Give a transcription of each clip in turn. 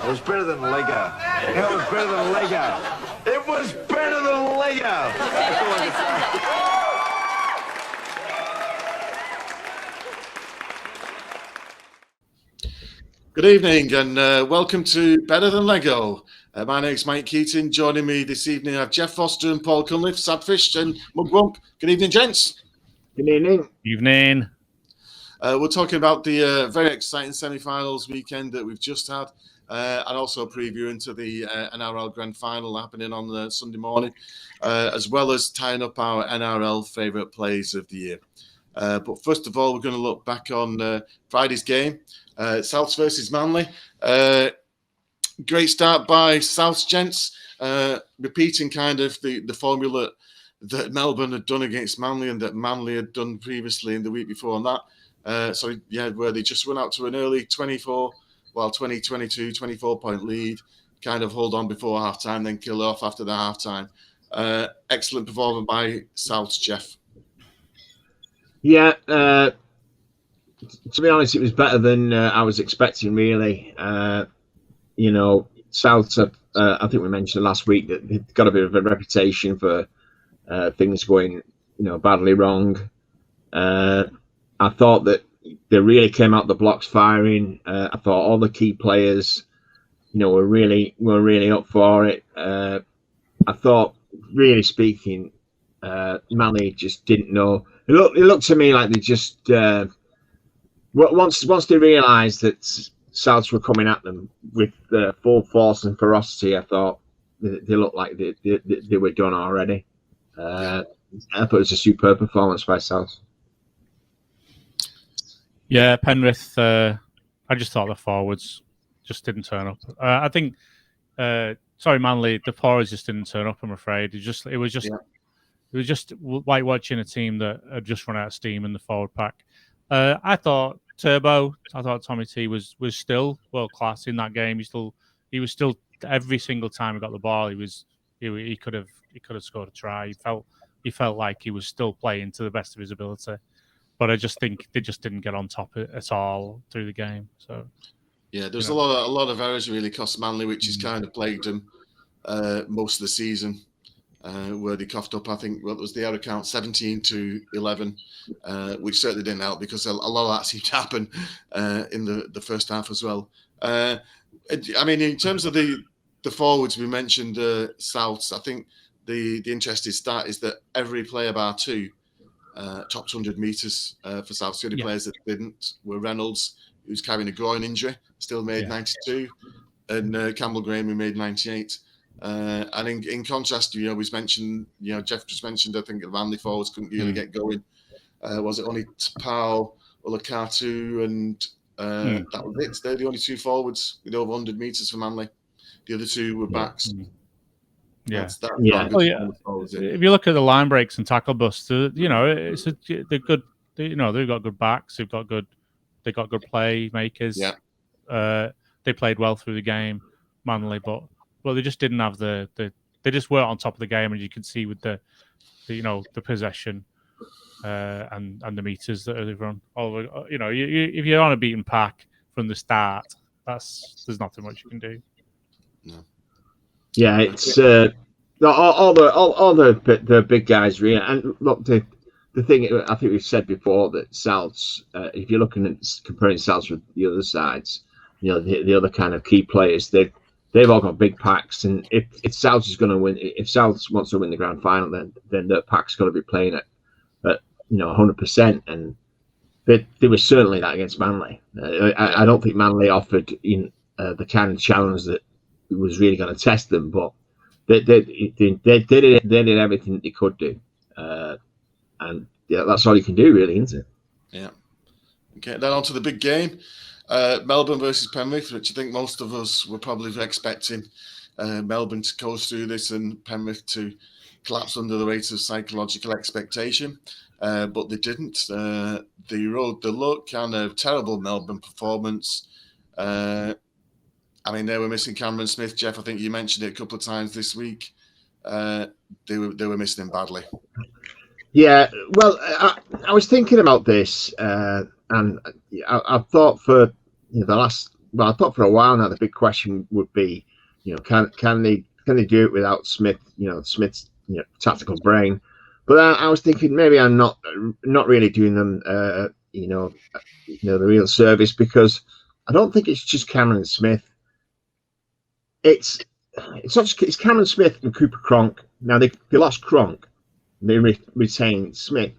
It was better than Lego. It was better than Lego. It was better than Lego. Good evening and welcome to Better Than Lego. My name's Mike Keating. Joining me this evening are Geoff Foster and Paul Cunliffe, Sadfish and Mugwump. Good evening, gents. Good evening. Evening. We're talking about the very exciting semi-finals weekend that we've just had, and also a preview into the NRL Grand Final happening on Sunday morning, as well as tying up our NRL favourite plays of the year. But first of all, we're going to look back on Friday's game, Souths versus Manly. Great start by Souths, gents, repeating kind of the formula that Melbourne had done against Manly and that Manly had done previously in the week before on that. Where they just went out to an early 24-point lead, kind of hold on before half-time, then kill off after the half-time. Excellent performance by Souths, Geoff. Yeah, to be honest, it was better than I was expecting, really. Souths, I think we mentioned last week that they've got a bit of a reputation for things going, badly wrong. I thought that they really came out the blocks firing. I thought all the key players, were really up for it. I thought, really speaking, Manly just didn't know. It looked to me like they just once they realised that Souths were coming at them with full force and ferocity, I thought they looked like they were done already. I thought it was a superb performance by Souths. Yeah, Penrith. I just thought the forwards just didn't turn up. I think, Manly. The forwards just didn't turn up. I'm afraid it was just like watching a team that had just run out of steam in the forward pack. I thought Tommy T was still world class in that game. He was still every single time he got the ball. He could have scored a try. He felt like he was still playing to the best of his ability. But I just think they just didn't get on top at all through the game. So yeah, there's a lot of errors really cost Manly, which has kind of plagued them most of the season. Where they coughed up, I think, what was the error count, 17-11, which certainly didn't help because a lot of that seemed to happen in the first half as well. In terms of the forwards, we mentioned Souths. I think the interesting stat is that every player bar two topped 100 metres for Souths. The only players that didn't were Reynolds, who's carrying a groin injury, still made 92, and Campbell Graham, who made 98. And in contrast, we've mentioned, Geoff just mentioned, I think the Manly forwards couldn't really get going. Was it only Tapau, Olakatu, and that was it? They're the only two forwards with over 100 metres for Manly. The other two were backs. If you look at the line breaks and tackle busts, they're good. They've got good backs. They got good play makers. Yeah. They played well through the game, Manly, but they just didn't have they just weren't on top of the game, and you can see with the possession and the meters that they've run. If you're on a beaten pack from the start, there's nothing much you can do. No. Yeah, it's all the big guys really. And look, the thing I think we've said before that Souths, if you're looking at comparing Souths with the other sides, the other kind of key players, they've all got big packs, and if Souths is going to win, if Souths wants to win the grand final, then the pack's got to be playing at 100%, and they were certainly that against Manly. I don't think Manly offered the kind of challenge that was really going to test them, but they did everything that they could do, and that's all you can do, really, isn't it? Yeah. Okay, then on to the big game. Melbourne versus Penrith, which I think most of us were probably expecting Melbourne to coast through this and Penrith to collapse under the weight of psychological expectation, but they didn't. They rode the luck and a terrible Melbourne performance. They were missing Cameron Smith. Geoff, I think you mentioned it a couple of times this week. They were missing him badly. Yeah, well, I was thinking about this, and I've thought for the last well, I thought for a while now the big question would be, can they do it without Smith? Smith's tactical brain. But I was thinking maybe I'm not really doing them, the real service, because I don't think it's just Cameron Smith. It's not just, it's Cameron Smith and Cooper Cronk. Now they lost Cronk, they retained Smith,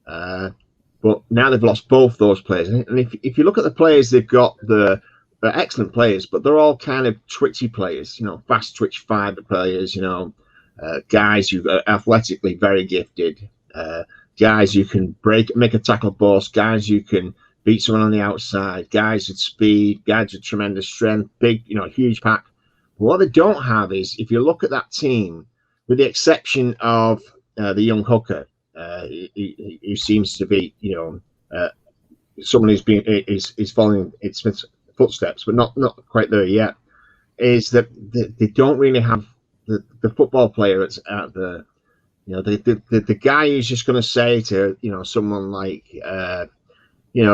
but now they've lost both those players. And if you look at the players they've got, they're excellent players, but they're all kind of twitchy players. Fast twitch fiber players. Guys who are athletically very gifted, guys who can make a tackle burst, guys who can beat someone on the outside, guys with speed, guys with tremendous strength, big, huge pack. But what they don't have is, if you look at that team, with the exception of the young hooker, who seems to be, someone who's is following Smith's footsteps, but not quite there yet, is that they don't really have the football player at the the guy who's just going to say to someone like you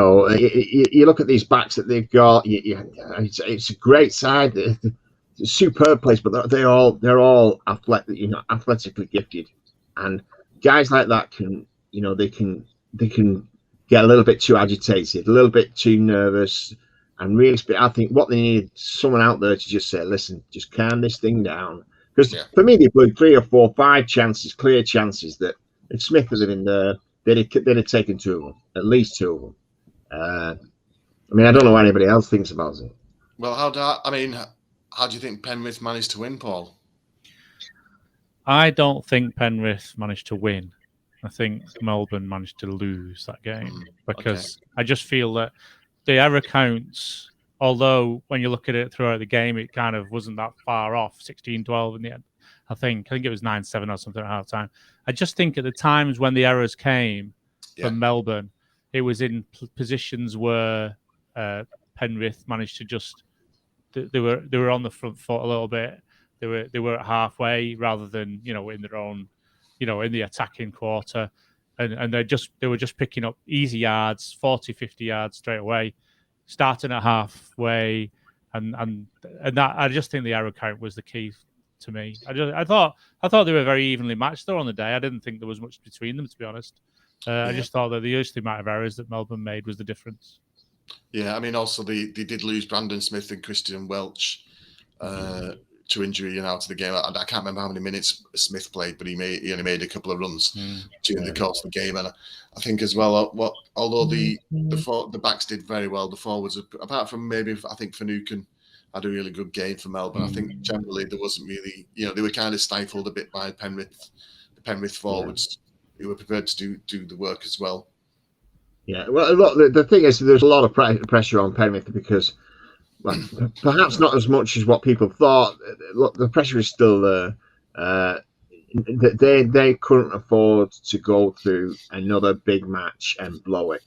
look at these backs that they've got, it's a great side, superb place, but they're all athletically gifted, and guys like that can they can get a little bit too agitated, a little bit too nervous, and really I think what they need is someone out there to just say, listen, just calm this thing down. Because for me, they blew 3 or 4, 5 chances, clear chances, that if Smith was in there, they'd have taken 2 of them, at least 2 of them. I don't know what anybody else thinks about it. Well, how do you think Penrith managed to win, Paul? I don't think Penrith managed to win. I think Melbourne managed to lose that game, because I just feel that the error counts, although when you look at it throughout the game, it kind of wasn't that far off, 16-12 in the end. I think it was 9-7 or something at half time. I just think at the times when the errors came from Melbourne, it was in positions where Penrith managed to just, they were on the front foot a little bit. They were at halfway rather than in their own, in the attacking quarter, and they were just picking up easy yards, 40-50 yards straight away, starting at halfway, and that, I just think the error count was the key to me. I thought they were very evenly matched though on the day. I didn't think there was much between them, to be honest. I just thought that the amount of errors that Melbourne made was the difference. Yeah, also they did lose Brandon Smith and Christian Welch to injury to the game. I can't remember how many minutes Smith played, but he only made a couple of runs during the course of the game. And I think as well, although the backs did very well, the forwards, apart from maybe I think Finucane had a really good game for Melbourne. I think generally there wasn't really, they were kind of stifled a bit by the Penrith forwards who were prepared to do the work as well. Yeah, well, look, the thing is, there's a lot of pressure on Penrith because, well, perhaps not as much as what people thought. Look, the pressure is still there. They couldn't afford to go through another big match and blow it.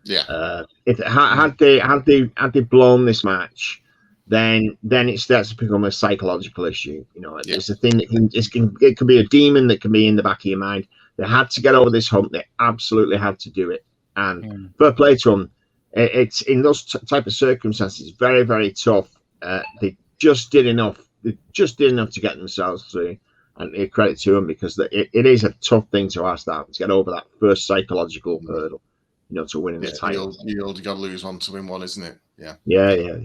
Yeah. Had they blown this match, then it starts to become a psychological issue. It's a thing that it can be a demon that can be in the back of your mind. They had to get over this hump. They absolutely had to do it. And fair play to them. It's in those type of circumstances, very, very tough. They just did enough. They just did enough to get themselves through, and credit to them, because it is a tough thing to ask that, to get over that first psychological hurdle, to winning the title. You got to lose one to win one, isn't it? Yeah. Yeah.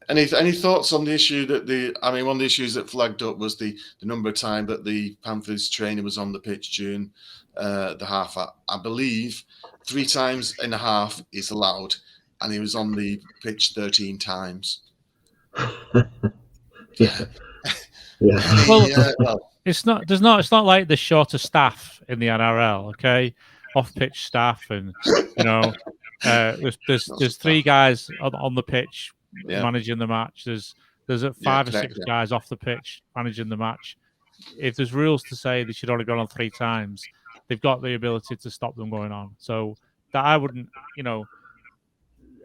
Any thoughts on the issue one of the issues that flagged up was the number of time that the Panthers trainer was on the pitch during the half. I believe 3 times in a half is allowed, and he was on the pitch 13 times. Yeah. Well, it's not like the shorter staff in the NRL, okay? Off-pitch staff, and there's 3 guys on the pitch managing the match. There's 5 or 6 guys off the pitch managing the match. If there's rules to say they should only go on 3 times, they've got the ability to stop them going on. So that I wouldn't,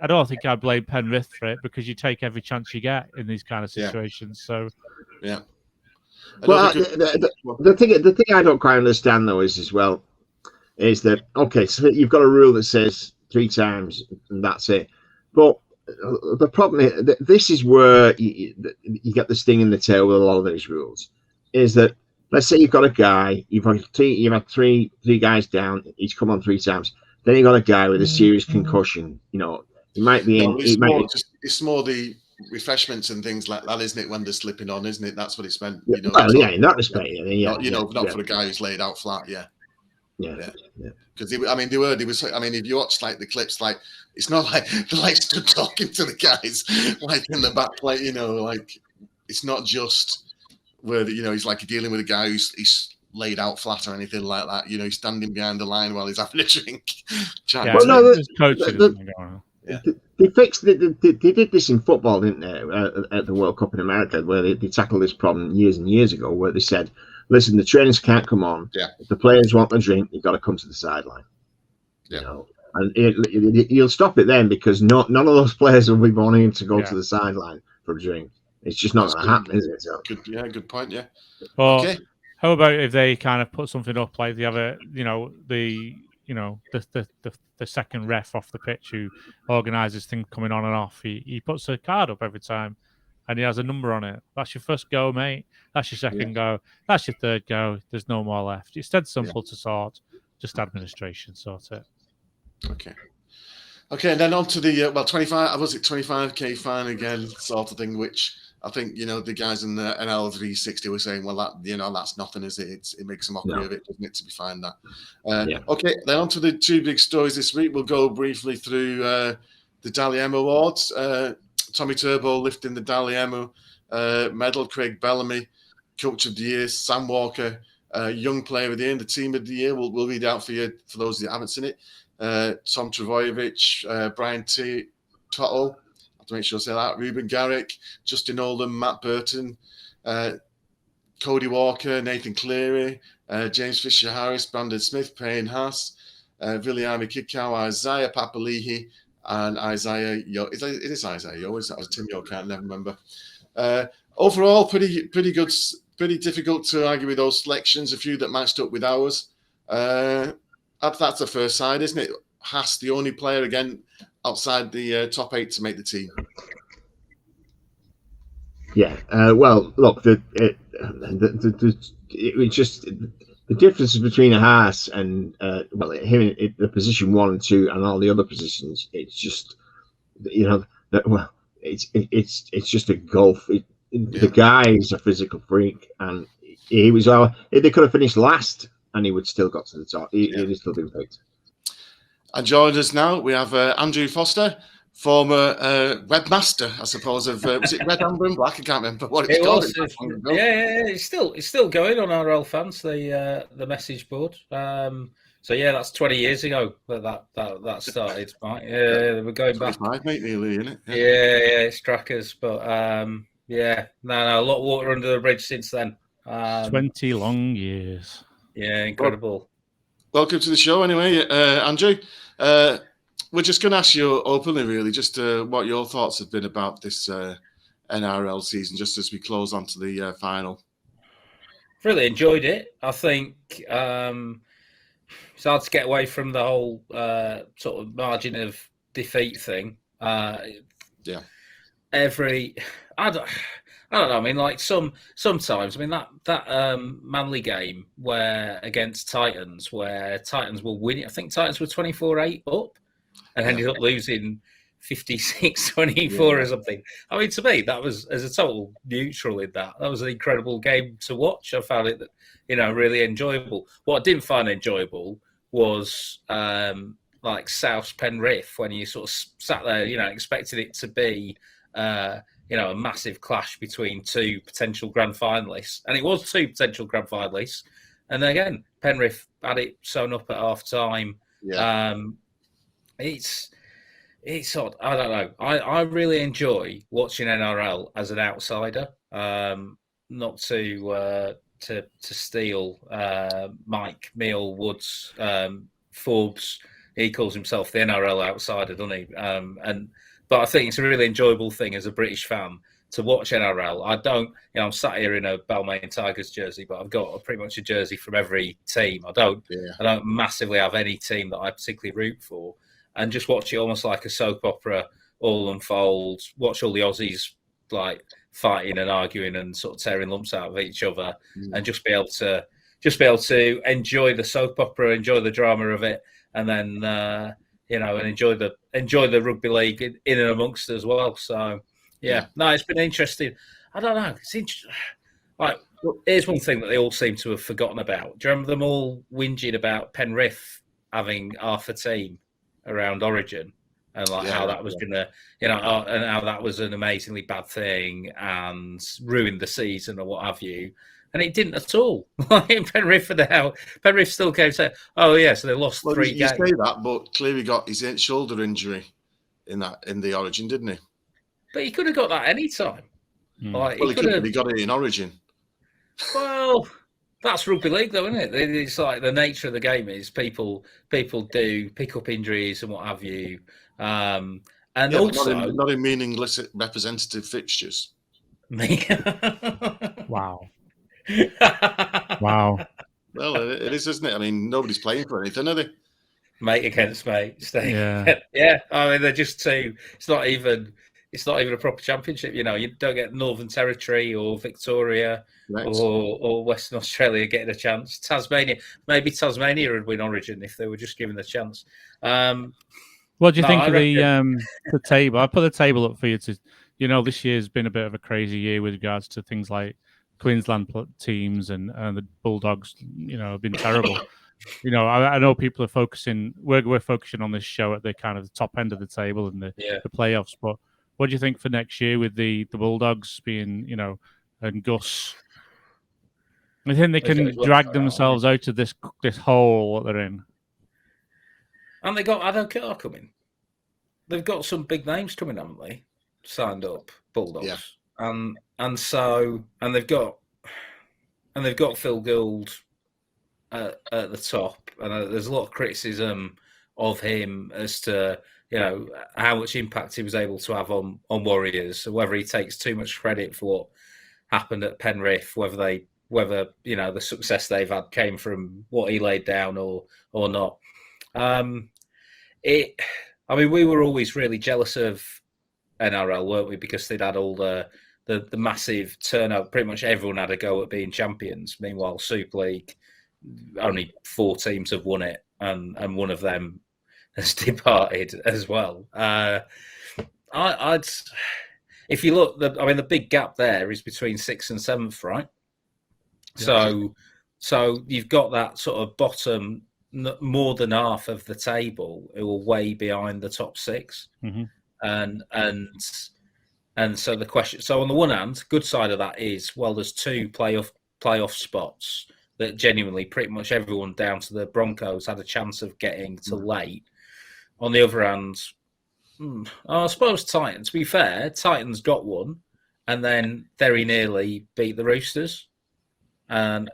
I don't think I'd blame Penrith for it, because you take every chance you get in these kind of situations. So yeah. Well, the thing I don't quite understand though is that, okay, so you've got a rule that says 3 times and that's it, but the problem is that this is where you get the sting in the tail with a lot of these rules. Is that, let's say you've got a guy, you've had three guys down, he's come on 3 times. Then you've got a guy with a serious concussion. He might be in. It's more the refreshments and things like that, isn't it? When they're slipping on, isn't it? That's what it's meant. In that respect, not for a guy who's laid out flat. Yeah. Because if you watch like the clips, like it's not like they're like stood talking to the guys like in the back plate. Like it's not just where he's like dealing with a guy he's laid out flat or anything like that. He's standing behind the line while he's having a drink. They fixed it. They did this in football, didn't they? At the World Cup in America, where they tackled this problem years and years ago, where they said, "Listen, the trainers can't come on. Yeah. If the players want a drink, you've got to come to the sideline." Yeah. And you'll stop it then, because none of those players will be wanting to go to the sideline for a drink. It's just not going to happen, is it? So. Good point. Yeah. Well, okay. How about if they kind of put something up, like they have the second ref off the pitch who organises things coming on and off. He puts a card up every time, and he has a number on it. That's your first go, mate. That's your second go. That's your third go. There's no more left. It's dead simple to sort. Just administration sort it. Okay, and then on to the 25K fine again sort of thing, which I think the guys in the NRL 360 were saying, well, that's nothing, is it? It makes a mockery of it, doesn't it, to be fined that. Okay, then on to the 2 big stories this week. We'll go briefly through the Dally M Awards. Tommy Turbo lifting the Dally M medal. Craig Bellamy, Coach of the Year. Sam Walker, Young Player of the Year. The Team of the Year. We'll read out for you for those that haven't seen it. Tom Travojevic, Brian Toto. To make sure I say that, Ruben Garrick, Justin Oldham, Matt Burton, Cody Walker, Nathan Cleary, James Fisher-Harris, Brandon Smith, Payne Haas, Viliami Kikau, Isaiah Papali'i, and Isaiah Yo. It is Isaiah Yo, is that? Was Tim Yo? Can't never remember. Overall, pretty good, pretty difficult to argue with those selections. A few that matched up with ours. That's the first side, isn't it? Haas, the only player again outside the top 8 to make the team. Yeah. Well, look, it was just the differences between a Haas and him in the position 1 and 2 and all the other positions. It's just it's just a gulf. The guy is a physical freak, and he was. They could have finished last, and he would still got to the top. He'd still been picked. And joining us now, we have Andrew Foster, former webmaster, I suppose, of was it Red, Amber and Black? I can't remember what it's called. It's still going on NRL Fans, the message board. So that's 20 years ago that started. Right? We're going back. Mate, nearly, isn't it? It's trackers, but a lot of water under the bridge since then. 20 long years. Yeah, incredible. Welcome to the show, anyway, Andrew. We're just going to ask you openly, really, just what your thoughts have been about this NRL season, just as we close on to the final. Really enjoyed it. I think it's hard to get away from the whole sort of margin of defeat thing. I don't know. I mean, like sometimes. I mean that Manly game against Titans, where Titans were winning. I think Titans were 24-8 up, and ended up losing 56-24 or something. I mean, to me, that was, as a total neutral in that was an incredible game to watch. I found it, really enjoyable. What I didn't find enjoyable was like South Penrith, when you sort of sat there, expecting it to be. A massive clash between 2 potential grand finalists. And it was 2 potential grand finalists. And then again, Penrith had it sewn up at half time. Yeah. It's odd. I don't know. I really enjoy watching NRL as an outsider. Not to steal Mike Meal Woods, Forbes. He calls himself the NRL outsider, doesn't he? But I think it's a really enjoyable thing as a British fan to watch NRL. I don't, I'm sat here in a Balmain Tigers jersey, but I've got pretty much a jersey from every team. I don't massively have any team that I particularly root for, and just watch it almost like a soap opera all unfold, watch all the Aussies like fighting and arguing and sort of tearing lumps out of each other, and just be able to enjoy the soap opera, enjoy the drama of it, and then and enjoy the rugby league in and amongst as well. So no, it's been interesting. I don't know. It's interesting. Like, here's one thing that they all seem to have forgotten about. Do you remember them all whinging about Penrith having half a team around Origin, and like how that was gonna, and how that was an amazingly bad thing and ruined the season or what have you? And it didn't at all. Penrith still came saying, "Oh yeah," so they lost 3 games. You say that, but Cleary got his shoulder injury in the Origin, didn't he? But he could have got that any time. Like, he got it in Origin. Well, that's rugby league, though, isn't it? It's like the nature of the game is people do pick up injuries and what have you, and also not in meaningless representative fixtures. Wow. Wow. Well, it is, isn't it? I mean, nobody's playing for anything, are they? Mate against mate. Yeah. Yeah. I mean, they're just two. It's not even a proper championship. You don't get Northern Territory or Victoria or Western Australia getting a chance. Maybe Tasmania would win Origin if they were just given the chance. What do you think of the table? I put the table up for you to. This year's been a bit of a crazy year with regards to things like Queensland teams and the Bulldogs. Have been terrible. I know people are focusing. We're focusing on this show at the kind of the top end of the table and the playoffs. But what do you think for next year with the Bulldogs being, and Gus? I think they can drag themselves out of this hole that they're in. And they got Adokar coming. They've got some big names coming, haven't they? Signed up, Bulldogs. Yeah. And they've got Phil Gould at the top, and there's a lot of criticism of him as to how much impact he was able to have on Warriors, so whether he takes too much credit for what happened at Penrith, whether the success they've had came from what he laid down or not. We were always really jealous of NRL, weren't we? Because they'd had all the massive turnout. Pretty much everyone had a go at being champions. Meanwhile, Super League, only 4 teams have won it, and one of them has departed as well. If you look, the big gap there is between 6th and 7th, right? Yeah. So you've got that sort of bottom, more than half of the table who are way behind the top 6. Mm-hmm. And so the question. So on the one hand, good side of that is, well, there's 2 playoff spots that genuinely pretty much everyone down to the Broncos had a chance of getting to late. On the other hand, I suppose Titans. To be fair, Titans got one, and then very nearly beat the Roosters. And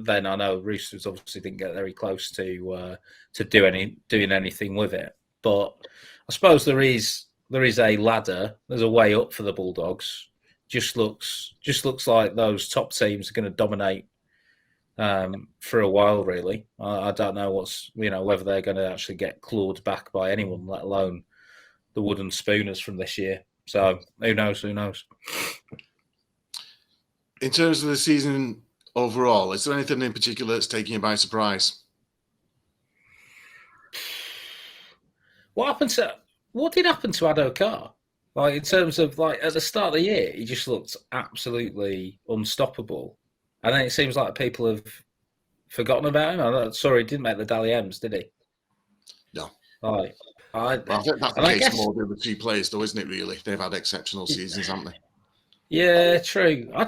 then I know Roosters obviously didn't get very close to doing anything with it. But I suppose there is a ladder. There's a way up for the Bulldogs. Just looks like those top teams are going to dominate for a while. Really, I don't know whether they're going to actually get clawed back by anyone, let alone the wooden spooners from this year. So who knows? Who knows? In terms of the season overall, is there anything in particular that's taking you by surprise? What did happen to Adokar? Like, in terms of, like, at the start of the year, he just looked absolutely unstoppable. And then it seems like people have forgotten about him. Sorry, he didn't make the Dally M's, did he? No. I think that's the case more with the 2 players, though, isn't it, really? They've had exceptional seasons, haven't they? Yeah, true. I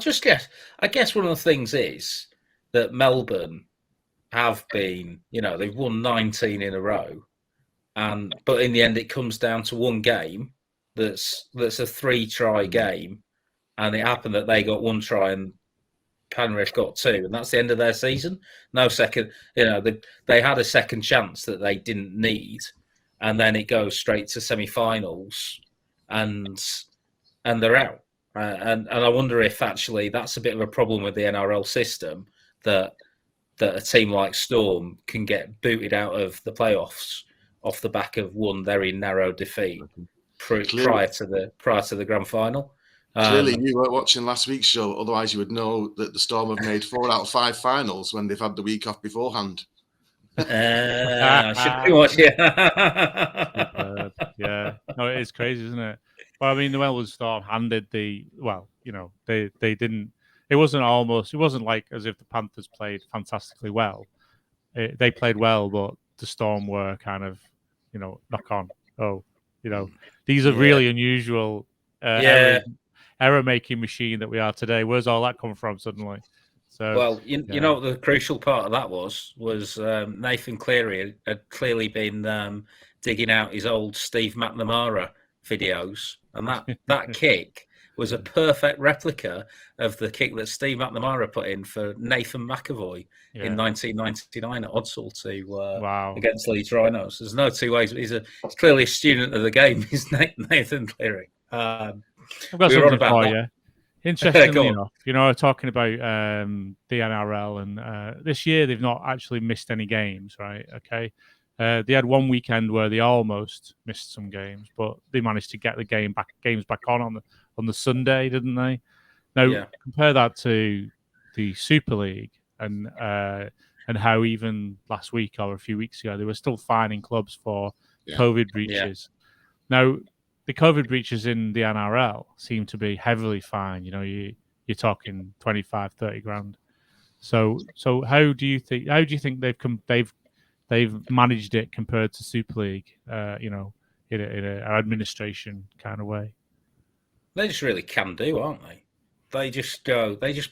guess one of the things is that Melbourne have been, they've won 19 in a row. But in the end, it comes down to one game that's a 3-try game, and it happened that they got 1 try and Penrith got 2, and that's the end of their season. No second, they had a second chance that they didn't need, and then it goes straight to semi-finals, and they're out. And I wonder if actually that's a bit of a problem with the NRL system, that a team like Storm can get booted out of the playoffs off the back of one very narrow defeat. prior to the grand final. Clearly, you weren't watching last week's show. Otherwise, you would know that the Storm have made 4 out of 5 finals when they've had the week off beforehand. Should be watching. Yeah, no, it is crazy, isn't it? Well, I mean, the Melbourne Storm handed they didn't. It wasn't like as if the Panthers played fantastically well. They played well, but the Storm were kind of, knock on. Oh, these are really unusual error-making machine that we are today. Where's all that come from suddenly? So, well, you know what the crucial part of that was Nathan Cleary had clearly been digging out his old Steve McNamara videos, and that kick was a perfect replica of the kick that Steve McNamara put in for Nathan McAvoy in 1999 at Odsal against Leeds Rhinos. There's no two ways. He's clearly a student of the game. He's Nathan Cleary. I've got something for you. Interestingly enough, talking about the NRL, and this year they've not actually missed any games, right? Okay. They had one weekend where they almost missed some games, but they managed to get the games back on the Sunday, didn't they? Now, compare that to the Super League and how even last week or a few weeks ago, they were still fining clubs for COVID breaches. Now, the COVID breaches in the NRL seem to be heavily fined. You're talking 25, 30 grand. So how do you think they've managed it compared to Super League? In an administration kind of way. They just really can do, aren't they? They just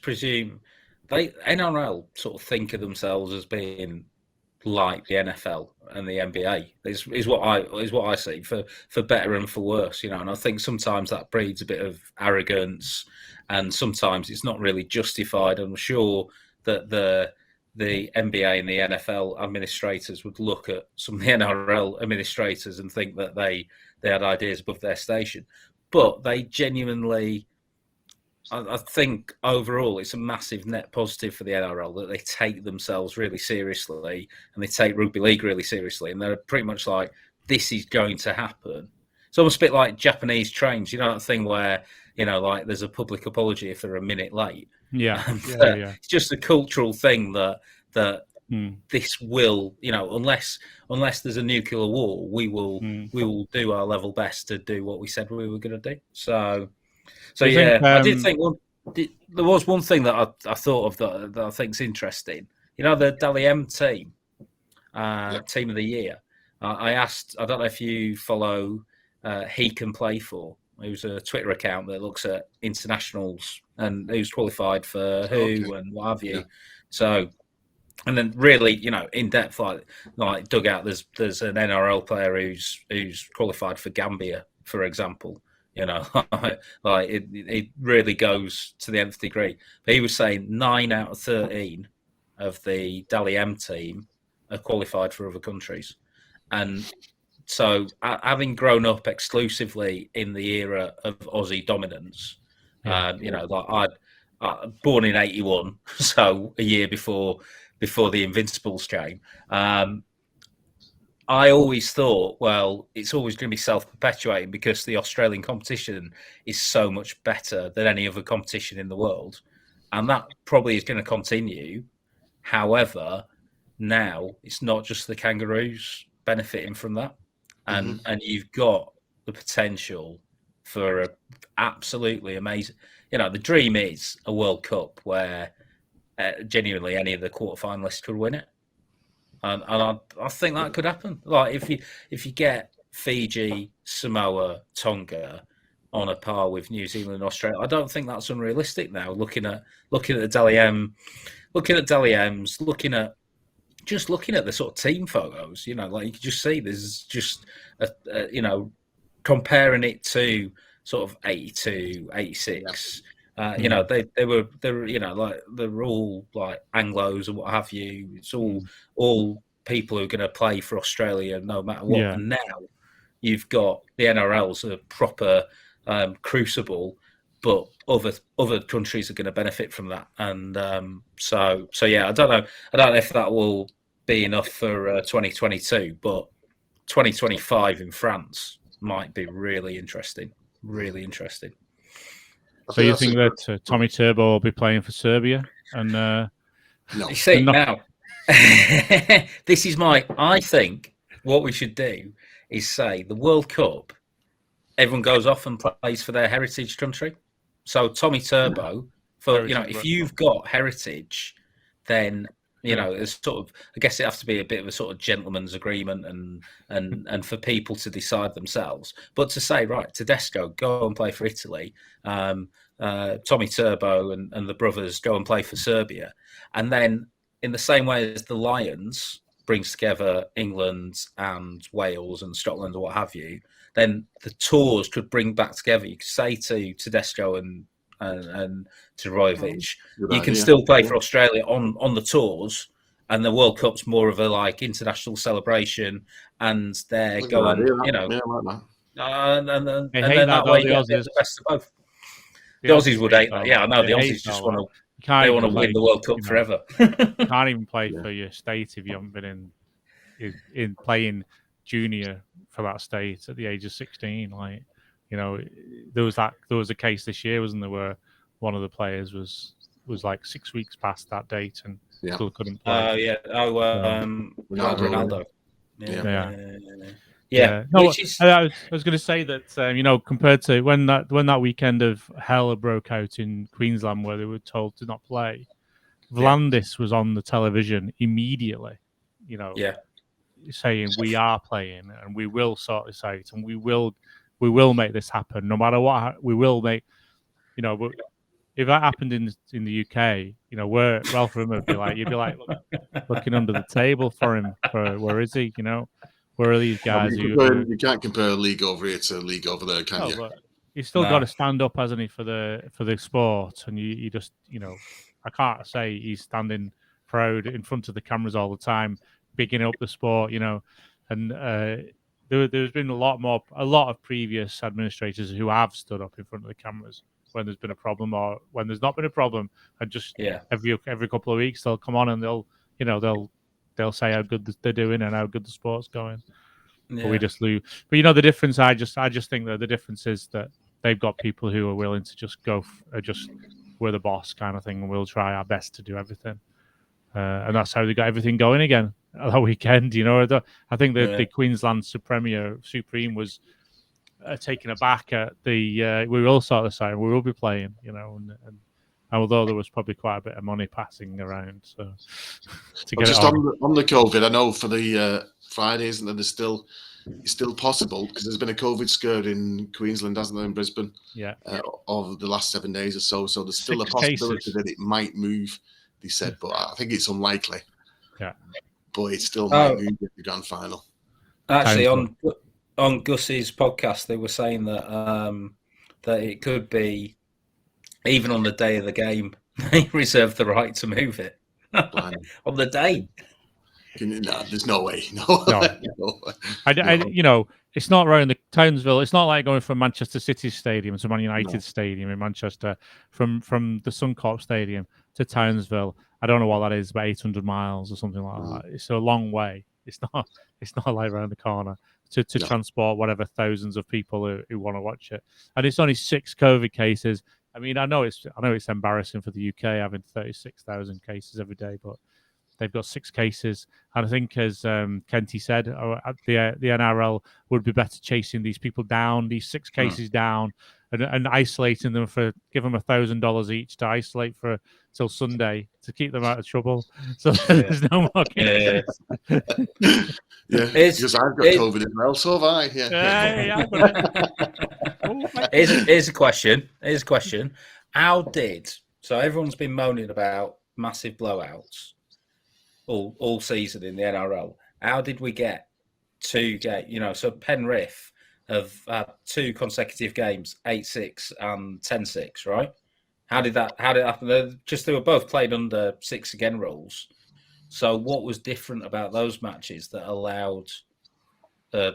presume NRL sort of think of themselves as being like the NFL and the NBA is what I see for better and for worse, and I think sometimes that breeds a bit of arrogance, and sometimes it's not really justified. I'm sure that the NBA and the NFL administrators would look at some of the NRL administrators and think that they had ideas above their station, but they genuinely. I think overall it's a massive net positive for the NRL that they take themselves really seriously and they take rugby league really seriously, and they're pretty much like, this is going to happen. It's almost a bit like Japanese trains, that thing where like there's a public apology if they're a minute late. It's just a cultural thing that this will, unless there's a nuclear war, we will do our level best to do what we said we were going to do. So I did think there was one thing that I thought of that I think is interesting. The Dally M team, team of the year. I asked, I don't know if you follow He Can Play For. It was a Twitter account that looks at internationals and who's qualified for who and what have you. Yeah. So, and then really, in depth, like dug out. There's an NRL player who's qualified for Gambia, for example. Like it really goes to the nth degree. But he was saying 9 out of 13 of the Dally M team are qualified for other countries. And so having grown up exclusively in the era of Aussie dominance, like I born in 81, so a year before the Invincibles came, I always thought, well, it's always going to be self-perpetuating because the Australian competition is so much better than any other competition in the world. And that probably is going to continue. However, now it's not just the Kangaroos benefiting from that. And you've got the potential for a absolutely amazing... the dream is a World Cup where genuinely any of the quarterfinalists could win it. And I think that could happen. Like if you get Fiji, Samoa, Tonga on a par with New Zealand and Australia, I don't think that's unrealistic now. Looking at the Dally M, looking at the sort of team photos, like you can just see there's just comparing it to sort of 82, 86. They were like they're all like Anglos and what have you. It's all people who are going to play for Australia no matter what. Yeah. And now you've got the NRL's a proper crucible, but other countries are going to benefit from that. And so yeah, I don't know if that will be enough for 2022, but 2025 in France might be really interesting. Really interesting. So you think that Tommy Turbo will be playing for Serbia? And no, you see now, this is I think what we should do is say the World Cup, everyone goes off and plays for their heritage country. So Tommy Turbo, if you've got heritage, then it's sort of, I guess it has to be a bit of a sort of gentleman's agreement and for people to decide themselves. But to say, right, Tedesco, go and play for Italy, Tommy Turbo and the brothers go and play for Serbia, and then in the same way as the Lions brings together England and Wales and Scotland or what have you, then the tours could bring back together. You could say to Tedesco and to Rojovic, you can still play for Australia on the tours, and the World Cup's more of a international celebration, and they're going, and then that way you get the best of both. The Aussies would hate that. Yeah, I know. The Aussies just want to win the World Cup forever. You can't even play for your state if you haven't been in playing junior for that state at the age of 16. There was a case this year, wasn't there, where one of the players was like 6 weeks past that date and still couldn't play. Ronaldo. Yeah. No, I was going to say that compared to when that weekend of hell broke out in Queensland where they were told to not play, Vlandis was on the television immediately. Saying we are playing and we will sort this out and we will make this happen no matter what. We will make, but if that happened in the UK, where Ralph Rimmer would be like, you'd be like looking under the table for him. Where is he? Where are these guys? You can't compare a league over here to a league over there, can you? But he's still got to stand up, hasn't he, for the sport? And you just, I can't say he's standing proud in front of the cameras all the time, bigging up the sport, and there's been a lot of previous administrators who have stood up in front of the cameras when there's been a problem or when there's not been a problem, and just every couple of weeks they'll come on and they'll say how good they're doing and how good the sport's going. But we just lose. But the difference. I just think that the difference is that they've got people who are willing to just go, we're the boss kind of thing, and we'll try our best to do everything. And that's how they got everything going again that weekend. I think the Queensland Supreme was taken aback at the. We will sort this out. We will be playing. And although there was probably quite a bit of money passing around, so to get just on the COVID, I know for the Friday, isn't there? It's still possible because there's been a COVID scare in Queensland, hasn't there, in Brisbane? Yeah. Over the last 7 days or so. So there's still a possibility that it might move. They said, but I think it's unlikely. Yeah. But it still might move at the grand final. Actually, on Gus's podcast, they were saying that it could be even on the day of the game, they reserve the right to move it on the day. No, there's no way. No. It's not around the Townsville. It's not like going from Manchester City Stadium to Man United Stadium in Manchester, from the Suncorp Stadium to Townsville. I don't know what that is, about 800 miles or something like that. It's a long way. It's not like around the corner to transport whatever thousands of people who want to watch it. And it's only 6 COVID cases. I mean, I know it's embarrassing for the UK having 36,000 cases every day, but they've got 6 cases. And I think, as Kenty said, the NRL would be better chasing these people down, these 6 cases down, and isolating them give them $1,000 each to isolate till Sunday to keep them out of trouble. So there's no more cases. Because I've got COVID as well, so have I. Here's a question. So everyone's been moaning about massive blowouts all season in the NRL. How did we get 2 games? So Penrith have had 2 consecutive games, 8-6 and 10-6, right? How did that happen? They were both played under 6 again rules. So what was different about those matches that allowed a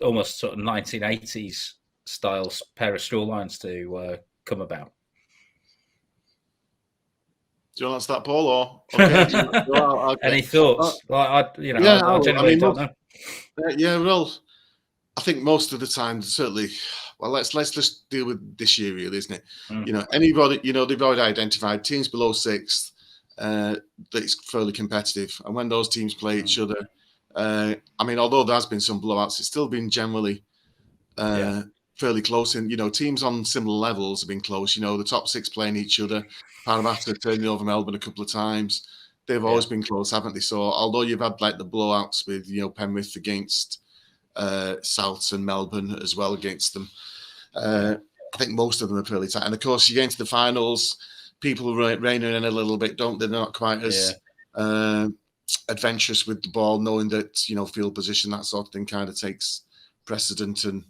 almost sort of 1980s style pair of storylines to come about? Do you want to answer that, Paul? Or okay. Any thoughts? I genuinely don't know. Well, I think most of the time, certainly. Well, let's just deal with this year, really, isn't it? Mm. You know, anybody, you know, they've already identified teams below sixth that it's fairly competitive, and when those teams play each other, I mean, although there has been some blowouts, it's still been generally fairly close. And you know, teams on similar levels have been close. You know, the top six playing each other. Parramatta turning over Melbourne a couple of times. They've always been close, haven't they? So although you've had like the blowouts with, you know, Penrith against Souths and Melbourne as well against them, I think most of them are fairly tight. And of course, you get into the finals, people reining in a little bit, don't they? They're not quite as adventurous with the ball, knowing that, you know, field position, that sort of thing kind of takes precedent. And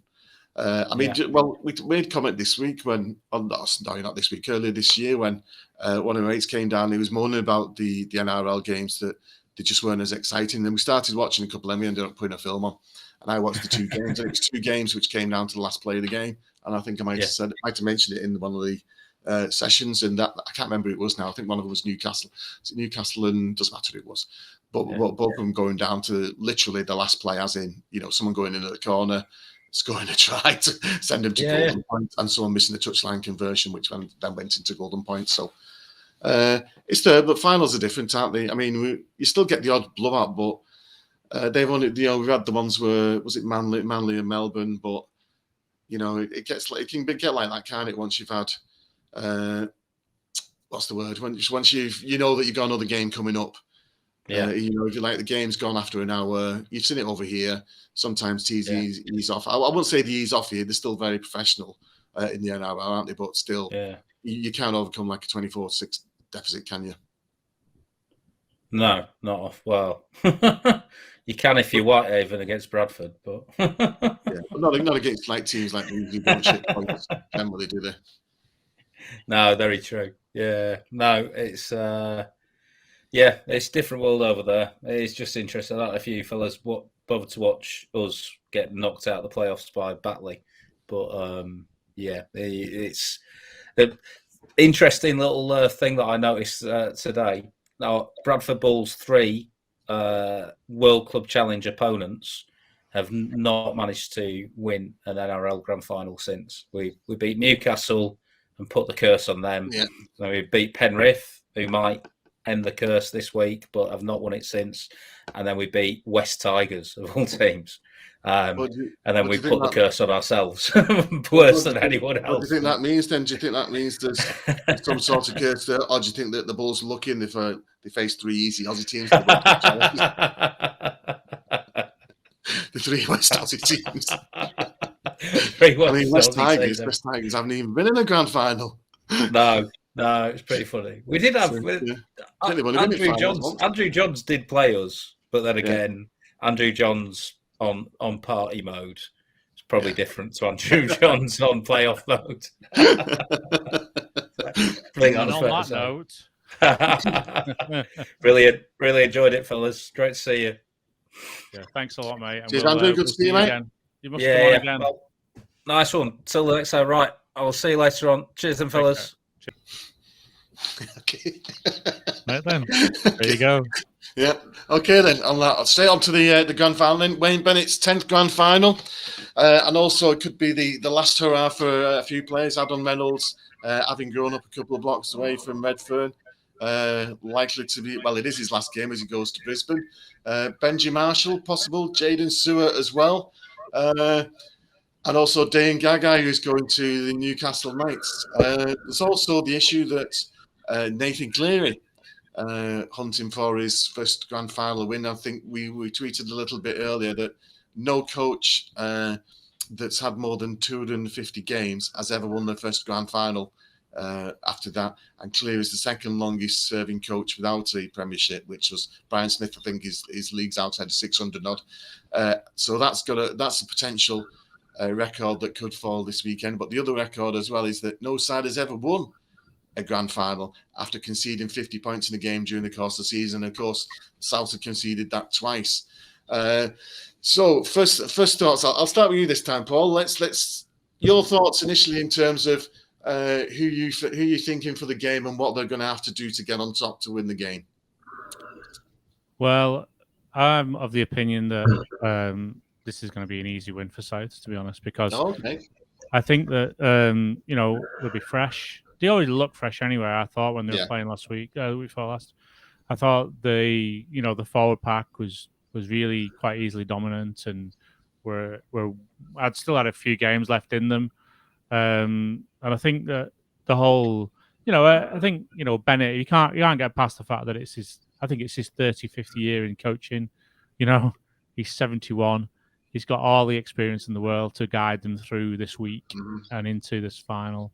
I mean, well, we made a comment this week when, not this week, earlier this year when one of my mates came down, he was moaning about the NRL games, that they just weren't as exciting. And we started watching a couple and we ended up putting a film on. And I watched the two games. And it was two games which came down to the last play of the game. And I think I might have mentioned it in one of the sessions. And that I can't remember who it was now. I think one of them was Newcastle. Is it Newcastle? And doesn't matter who it was. But both of them going down to literally the last play, as in, you know, someone going in at the corner, scoring a try to send him to golden point, and someone missing the touchline conversion, which then went into golden point. So it's there, but finals are different, aren't they? I mean, you still get the odd blowout, but they've only, you know, we've had the ones where, was it Manly and Melbourne, but you know, it can get like that, can't it? Once you've had what's the word? Once you know that you've got another game coming up. You know, if you like the game's gone after an hour, you've seen it over here. Sometimes teams ease off. I wouldn't say they ease off here. They're still very professional in the NRL, aren't they? But still, you can't overcome like a 24-6 deficit, can you? No, not off. Well, you can if you're Whitehaven against Bradford, but but not against like teams like who don't shit points generally, do they? No, very true. Yeah, no, it's it's a different world over there. It's just interesting. I don't know if you fellas bother to watch us get knocked out of the playoffs by Batley, but it's the interesting little thing that I noticed today. Now, Bradford Bulls 3 World Club Challenge opponents have not managed to win an NRL Grand Final since. We beat Newcastle and put the curse on them. Yeah. Then we beat Penrith, who might end the curse this week, but have not won it since. And then we beat West Tigers, of all teams. And then we put the curse on ourselves, worse than anyone else. What do you think that means then? Do you think that means there's some sort of curse there? Or do you think that the Bulls are lucky and they face three easy Aussie teams? The three West Aussie teams. West Tigers haven't even been in a grand final. No, it's pretty funny. We did have Andrew Johns did play us, but then again, Andrew Johns on party mode is probably different to Andrew Johns on playoff mode. On that note, really enjoyed it, fellas. Great to see you. Yeah, thanks a lot, mate. Cheers, Andrew. Good to see you, mate. Again. You must come on again. Well, nice one. Till the next time. Right, I will see you later on. Cheers, then, fellas. Okay. Right then. There you go. Yeah. Okay then. I'll stay on to the grand final then. Wayne Bennett's 10th grand final, and also it could be the last hurrah for a few players. Adam Reynolds, having grown up a couple of blocks away from Redfern, likely to be, well, it is his last game as he goes to Brisbane. Benji Marshall, possible. Jaden Stewart as well. And also Dane Gagai, who's going to the Newcastle Knights. There's also the issue that Nathan Cleary, hunting for his first grand final win. I think we tweeted a little bit earlier that no coach that's had more than 250 games has ever won their first grand final after that. And Cleary is the second longest serving coach without a premiership, which was Brian Smith. I think his league's outside of 600 odd. So that's a potential record that could fall this weekend. But the other record as well is that no side has ever won a grand final after conceding 50 points in a game during the course of the season. Of course, South have conceded that twice. So first thoughts. I'll start with you this time, Paul. Let's your thoughts initially in terms of who you thinking for the game and what they're going to have to do to get on top to win the game. Well, I'm of the opinion that this is going to be an easy win for South, to be honest, because Okay. I think that they'll be fresh. They already look fresh anyway. I thought when they were playing last week, the week before last, I thought the forward pack was really quite easily dominant, and I'd still had a few games left in them, and I think that the whole, I think Bennett, you can't get past the fact that it's his 30, 50 year in coaching. He's 71. He's got all the experience in the world to guide them through this week and into this final.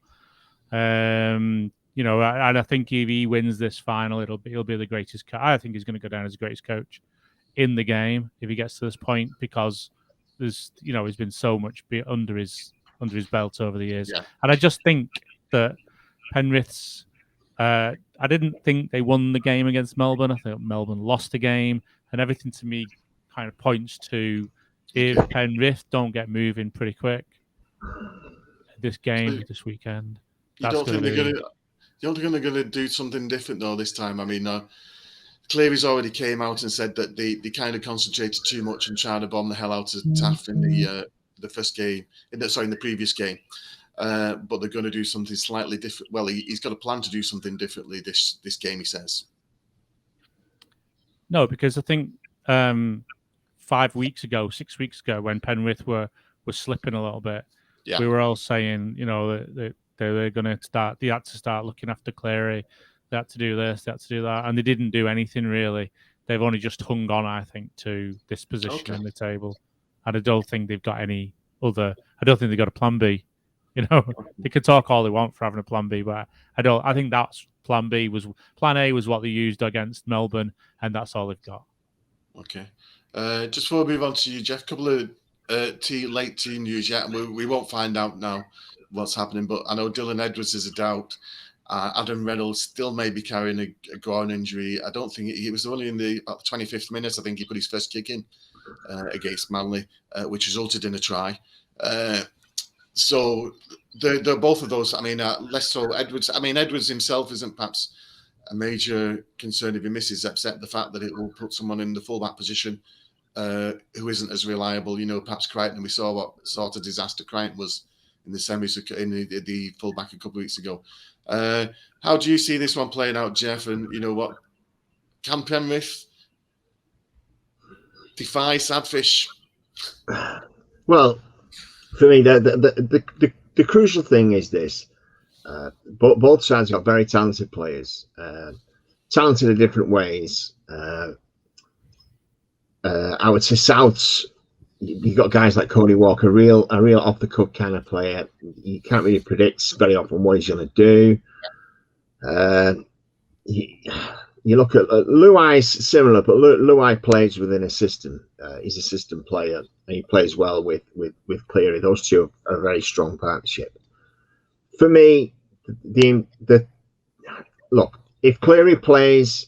And I think if he wins this final, he'll be the greatest. I think he's going to go down as the greatest coach in the game if he gets to this point, because there's he's been so much under his belt over the years. And I just think that Penrith's. I didn't think they won the game against Melbourne. I think Melbourne lost the game, and everything to me kind of points to if Penrith don't get moving pretty quick this game this weekend. You don't think they're going to do something different though this time? I mean, Cleary's already came out and said that they kind of concentrated too much and trying to bomb the hell out of Taff in the first game, in the previous game. But they're going to do something slightly different. Well, he's got a plan to do something differently this game, he says. No, because I think 6 weeks ago, when Penrith were slipping a little bit, we were all saying, that they were going to start. They had to start looking after Cleary. They had to do this. They had to do that, and they didn't do anything really. They've only just hung on, I think, to this position in the table, and I don't think they've got any other. I don't think they've got a plan B. They could talk all they want for having a plan B, but I think that's plan B plan A was what they used against Melbourne, and that's all they've got. Okay. Just before we move on to you, Geoff, a couple of late team news yet, and we won't find out now what's happening, but I know Dylan Edwards is a doubt. Adam Reynolds still may be carrying a groin injury. I don't think he was only in the 25th minute. I think he put his first kick in against Manly, which resulted in a try. So they're both of those. I mean, less so Edwards. I mean, Edwards himself isn't perhaps a major concern if he misses, except the fact that it will put someone in the fullback position who isn't as reliable. Perhaps Crichton. We saw what sort of disaster Crichton was in the semis in the fullback a couple of weeks ago. How do you see this one playing out, Geoff? And what can Penrith defy Sadfish? Well, for me, the crucial thing is this: both sides got very talented players, talented in different ways. I would say South's. You've got guys like Cody Walker, a real off the cuff kind of player. You can't really predict very often what he's going to do. You look at Luai's similar, but Luai plays within a system. He's a system player, and he plays well with Cleary. Those two are a very strong partnership. For me, look, if Cleary plays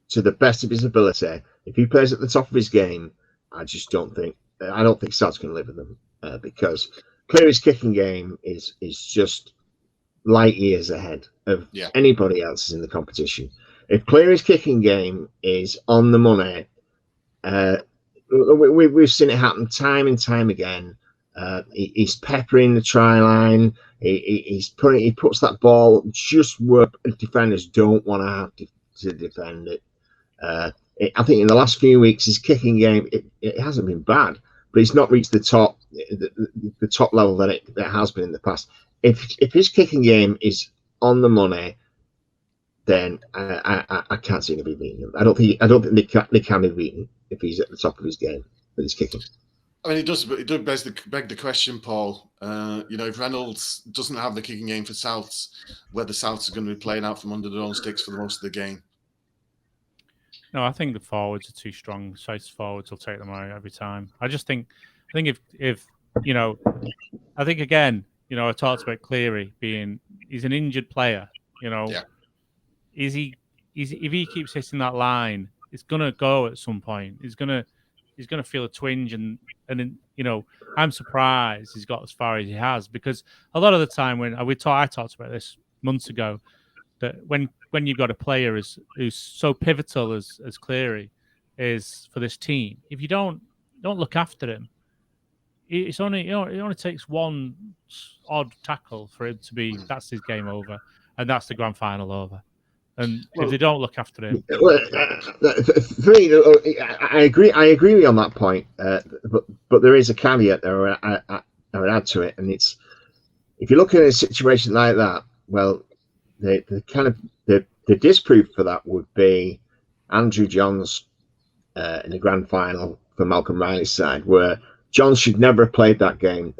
to the best of his ability, if he plays at the top of his game, I don't think South's going to live with them because Cleary's kicking game is just light years ahead of anybody else's in the competition. If Cleary's kicking game is on the money, we've seen it happen time and time again. He's peppering the try line. He puts that ball just where defenders don't want to have to defend it. I think in the last few weeks, his kicking game it hasn't been bad, but he's not reached the top level that it has been in the past. If his kicking game is on the money, then I can't see him be beaten him. I don't think they can be beaten if he's at the top of his game with his kicking. I mean, it does beg the question, Paul. If Reynolds doesn't have the kicking game for Souths, whether Souths are going to be playing out from under their own sticks for the most of the game. No, I think the forwards are too strong. South's forwards will take them out every time. I think if I think again, I talked about Cleary he's an injured player. If he keeps hitting that line, it's gonna go at some point. He's gonna feel a twinge, and I'm surprised he's got as far as he has, because a lot of the time when I talked about this months ago, that when you've got a player who's so pivotal as Cleary is for this team, if you don't look after him, it's only it only takes one odd tackle for him to be that's his game over, and that's the grand final over. And if they don't look after him, well, for me, I agree. I agree with you on that point. But there is a caveat there. I would add to it, and it's if you look at a situation like that, well, the disproof for that would be Andrew Johns in the grand final for Malcolm Riley's side, where Johns should never have played that game.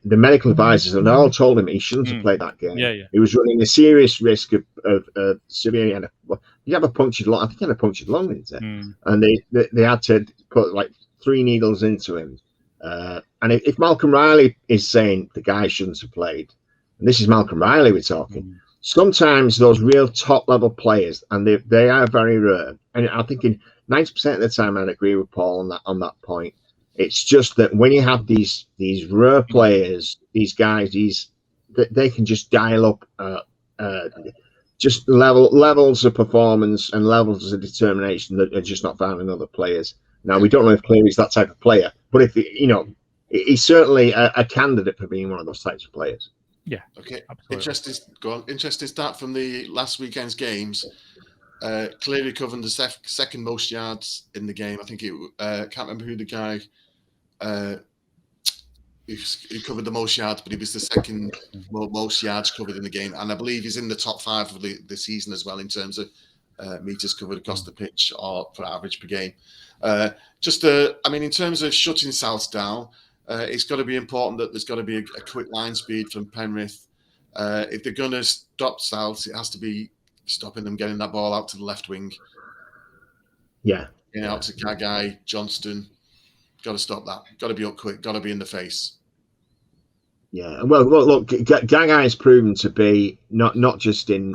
The medical advisors and all told him he shouldn't have played that game. Yeah. He was running a serious risk of severe. He had a punctured lung. I think he had a punctured lung, didn't he? And they had to put like 3 needles into him. And if Malcolm Riley is saying the guy shouldn't have played, and this is Malcolm Riley we're talking, sometimes those real top level players, and they are very rare. And I think in 90% of the time, I'd agree with Paul on that point. It's just that when you have these rare players, these guys, they can just dial up just levels of performance and levels of determination that are just not found in other players. Now we don't know if Cleary's that type of player, but if he's certainly a candidate for being one of those types of players. Yeah. Okay. Absolutely. Interesting start from the last weekend's games. Cleary covered the second most yards in the game. I think can't remember who the guy who covered the most yards, but he was the second most yards covered in the game, and I believe he's in the top 5 of the season as well in terms of meters covered across the pitch or for average per game. In terms of shutting South down, it's got to be important that there's got to be a quick line speed from Penrith. If they're going to stop South, it has to be stopping them getting that ball out to the left wing. Yeah. Out to Gagai, Johnston. Got to stop that. Got to be up quick. Got to be in the face. Yeah. Well, look, Gagai is proven to be not just in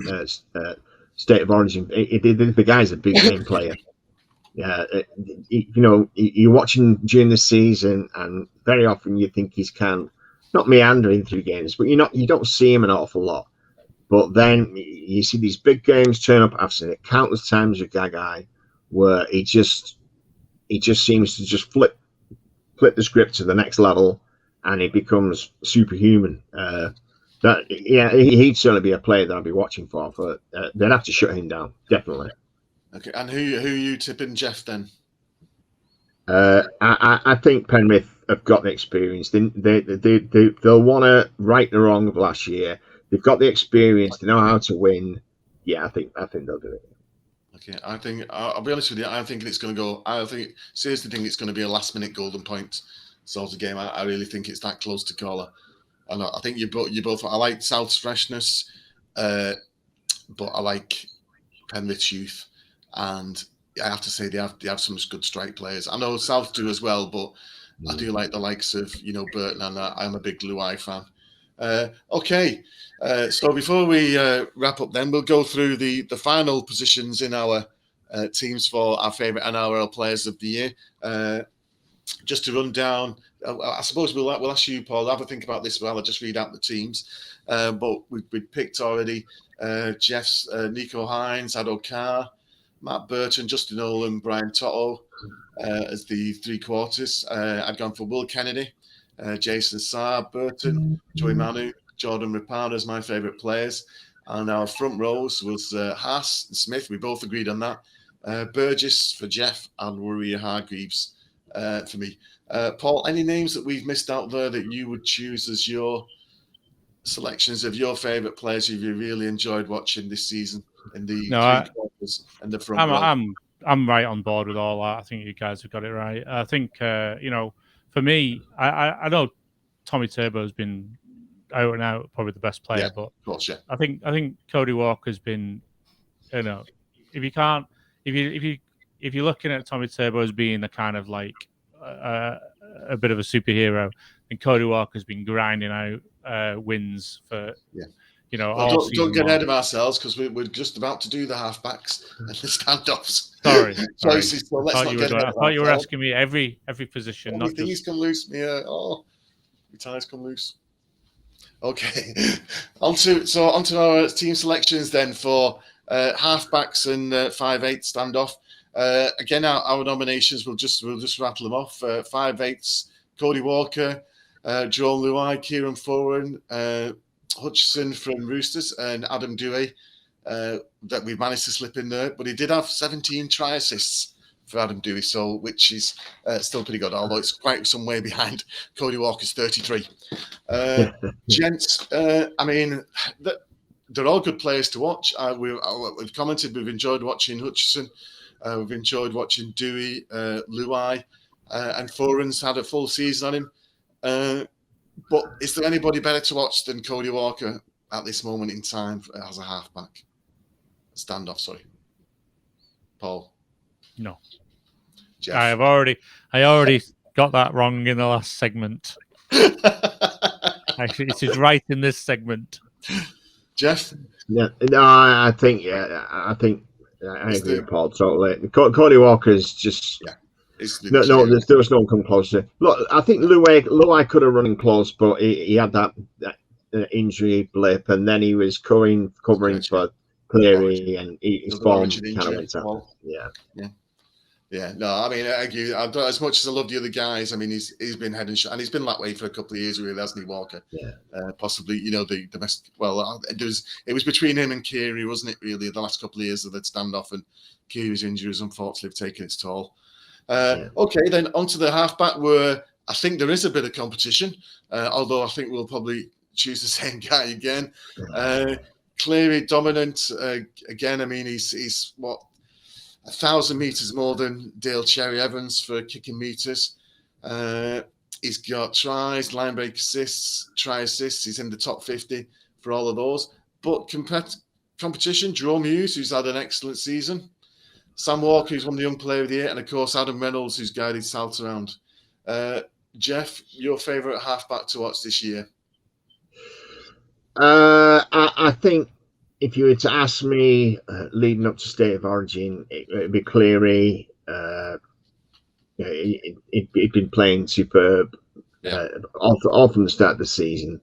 state of origin. The guy's a big game player. Yeah. You're watching during the season, and very often you think he's not meandering through games, but you don't see him an awful lot. But then you see these big games turn up. I've seen it countless times with Gagai, where he just seems to just flip the script to the next level, and he becomes superhuman. He'd certainly be a player that I'd be watching for. They'd have to shut him down, definitely. Okay, and who are you tipping, Geoff? Then I think Penrith have got the experience. They'll want to right the wrong of last year. They've got the experience. They know how to win. Yeah, I think they'll do it. Okay, I think I'll be honest with you. I think it's going to go. I seriously think it's going to be a last-minute golden point sort of game. I really think it's that close to call. And I think you both. I like South's freshness, but I like Penrith's youth, and I have to say they have some good strike players. I know South do as well, but I do like the likes of Burton, and I'm a big Luai fan. Okay, so before we wrap up, then we'll go through the final positions in our teams for our favourite NRL players of the year. Just to run down, I suppose we'll ask you, Paul, have a think about this while I just read out the teams. But we've picked already Geoff's Nico Hines, Ado Carr, Matt Burton, Justin Olam, Brian Toto as the 3 quarters. I'd gone for Will Kennedy, Jason Saab, Burton, Joey Manu, Jordan Rapana as my favourite players. And our front rows was Haas and Smith. We both agreed on that. Burgess for Geoff and Warrior Hargreaves for me. Paul, any names that we've missed out there that you would choose as your selections of your favourite players who you really enjoyed watching this season in the 3 quarters and the front row? I'm right on board with all that. I think you guys have got it right. I think for me, I know Tommy Turbo has been out and out probably the best player, but of course, yeah. I think Cody Walker's been, if you're looking at Tommy Turbo as being a kind of like a bit of a superhero, and Cody Walker's been grinding out wins for don't get ahead of ourselves, because we're just about to do the halfbacks and the standoffs. Sorry. So let's not get ahead of I thought you were asking me every position. Not things come loose. Yeah. Oh, your ties come loose. Okay. onto our team selections then for halfbacks and 5'8" standoff. Again, our nominations, we'll just rattle them off. 5'8", Cody Walker, Joel Luai, Kieran Foran, Hutchison from Roosters, and Adam Dewey that we managed to slip in there. But he did have 17 try assists for Adam Dewey, so which is still pretty good, although it's quite some way behind Cody Walker's 33. Gents, I mean, they're all good players to watch. We've commented, we've enjoyed watching Hutchison, we've enjoyed watching Dewey, Luai, and Foran's had a full season on him. But is there anybody better to watch than Cody Walker at this moment in time as a halfback? Standoff, sorry. Paul? No. Geoff? I already got that wrong in the last segment. Actually, it is right in this segment. Geoff? Yeah, no, I think I agree with Paul totally. Cody Walker's just no. There was no one come closer. Look, I think Luai could have run in close, but he had that injury blip, and then he was covering for Cleary, and his form kind of went out. Yeah, no, I mean, I agree. As much as I love the other guys, I mean, he's been head and shoulders, and he's been that way for a couple of years, really, hasn't he, Walker? Yeah. Possibly, the best. Well, it was between him and Keary, wasn't it? Really, the last couple of years of that standoff, and Keary's injuries, unfortunately, have taken its toll. Okay, then onto the halfback, where I think there is a bit of competition, although I think we'll probably choose the same guy again. Cleary dominant again. I mean, he's what? 1,000 meters more than Dale Cherry Evans for kicking meters. He's got tries, line break assists, try assists. He's in the top 50 for all of those. But competition, Jerome Hughes, who's had an excellent season. Sam Walker, who's won the Young Player of the Year. And, of course, Adam Reynolds, who's guided South around. Geoff, your favourite halfback to watch this year? I think if you were to ask me leading up to State of Origin, it'd be Cleary. He'd been playing superb all from the start of the season.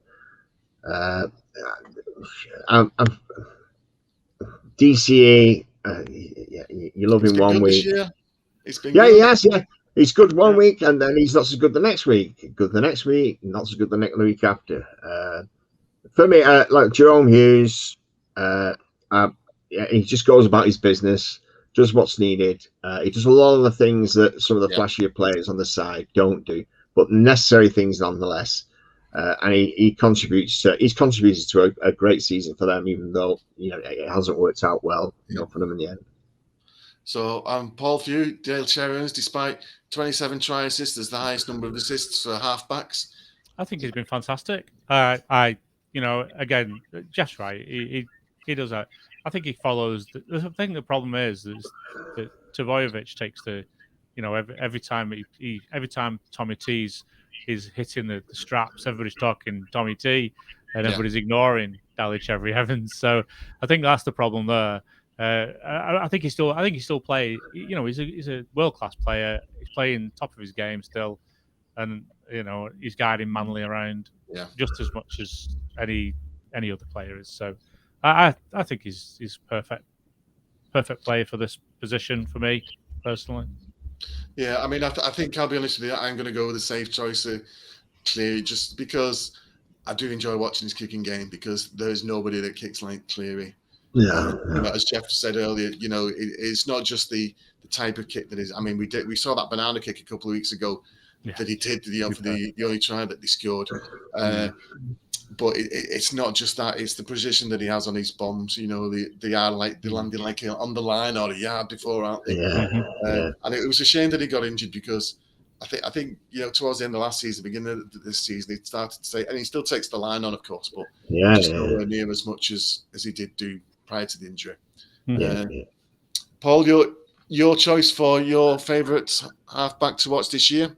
DCA, you love him 1 week. He's good one week, and then he's not so good the next week. Good the next week, not so good the next week after. For me, like Jerome Hughes, he just goes about his business, does what's needed. He does a lot of the things that some of the flashier players on the side don't do, but necessary things nonetheless. And he contributes. He's contributed to a great season for them, even though it hasn't worked out well for them in the end. So, Paul, for you, Dale Cherry, despite 27 try assists, is the highest number of assists for halfbacks. I think he's been fantastic. Again, Jeff's right. He does that. I think he follows. The thing. The problem is that Tavojevic takes every time Tommy T's is hitting the straps, everybody's talking Tommy T, and everybody's ignoring Dally Cherry Evans. So I think that's the problem there. I think he still play. He's a world class player. He's playing top of his game still, and he's guiding Manly around just as much as any other player is. So I think he's perfect player for this position for me personally. Yeah, I mean, I think I'll be honest with you. I'm going to go with the safe choice of Cleary, just because I do enjoy watching his kicking game, because there's nobody that kicks like Cleary. Yeah. As Geoff said earlier, it's not just the type of kick that is. I mean, we saw that banana kick a couple of weeks ago that he did for the only try that they scored. But it's not just that; it's the position that he has on his bombs. They are like they're landing like on the line or a yard before, aren't they? And it was a shame that he got injured, because I think towards the end of last season, beginning of this season, he started to say, and he still takes the line on, of course, but just nowhere near as much as he did do prior to the injury. Paul, your choice for your favourite halfback to watch this year?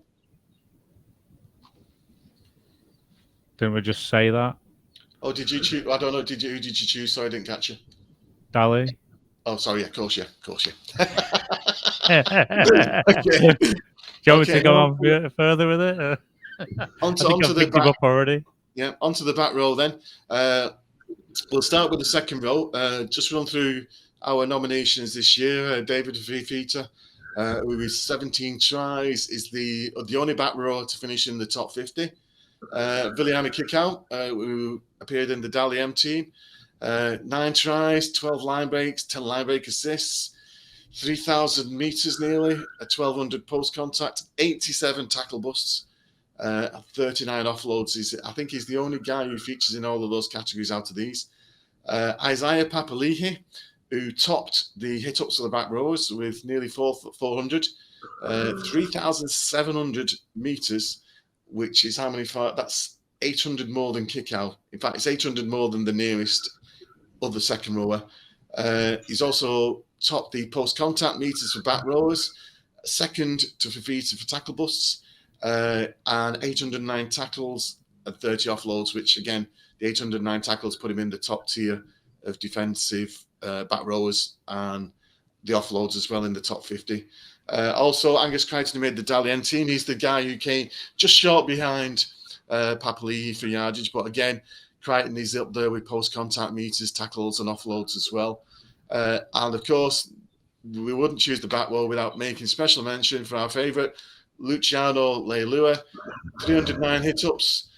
Didn't we just say that? Oh, did you choose? I don't know. Who did you choose? Sorry, I didn't catch you. Dally. Oh, sorry. Of course, yeah. Okay. Do you want me to go on further with it? Onto the back. Up already. Yeah, onto the back row then. We'll start with the second row. Just run through our nominations this year. David Fifita, with 17 tries, is the only back row to finish in the top 50. Viliami Kickout, who appeared in the Dally M team. 9 tries, 12 line breaks, 10 line break assists, 3,000 meters nearly, 1,200 post contact, 87 tackle busts, 39 offloads. I think he's the only guy who features in all of those categories out of these. Isaiah Papali'i, who topped the hit-ups of the back rows with nearly 400, 3,700 meters, which is how many far? That's 800 more than Kickout. In fact, it's 800 more than the nearest other second rower. He's also topped the post-contact meters for back rowers, second to Fafita for tackle busts, and 809 tackles and 30 offloads, which again, the 809 tackles put him in the top tier of defensive back rowers, and the offloads as well in the top 50. Also, Angus Crichton made the Dally M team. He's the guy who came just short behind Papali'i for yardage, but again, Crichton is up there with post-contact meters, tackles, and offloads as well. And of course, we wouldn't choose the back row without making special mention for our favourite, Luciano Leilua, 309 hit-ups,